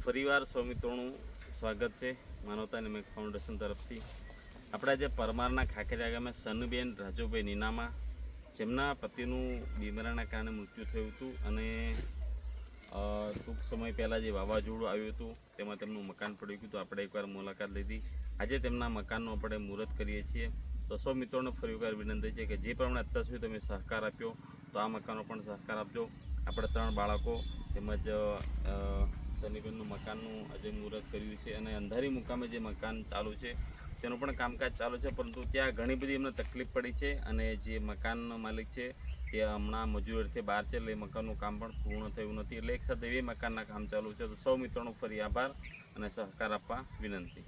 ફરીવાર સૌ મિત્રોનું સ્વાગત છે માનવતા નિમિત્ત ફાઉન્ડેશન તરફથી. આપણા જે પરમારના ખાખરિયા ગામે સનુબેન રાજુભાઈ નીનામા, જેમના પતિનું બીમારીના કારણે મૃત્યુ થયું હતું અને ટૂંક સમય પહેલાં જે વાવાઝોડું આવ્યું હતું તેમાં તેમનું મકાન પડી ગયું હતું. આપણે એકવાર મુલાકાત લીધી. આજે તેમના મકાનનું આપણે મુહૂર્ત કરીએ છીએ. તો સૌ મિત્રોને ફરી એકવાર વિનંતી છે કે જે પ્રમાણે અત્યાર સુધી તમે સહકાર આપ્યો તો આ મકાનો પણ સહકાર આપજો. આપણે 3 બાળકો તેમજ સનીબેનનું મકાનનું આજે મુહૂર્ત કર્યું છે અને અંધારી મુકામે જે મકાન ચાલુ છે તેનું પણ કામકાજ ચાલુ છે, પરંતુ ત્યાં ઘણી બધી એમને તકલીફ પડી છે અને જે મકાનનો માલિક છે તે હમણાં મજૂરીથી બહાર છે, એટલે એ મકાનનું કામ પણ પૂર્ણ થયું નથી. એટલે એક સાથે એ મકાનના કામ ચાલુ છે. તો સૌ મિત્રોનો ફરી આભાર અને સહકાર આપવા વિનંતી.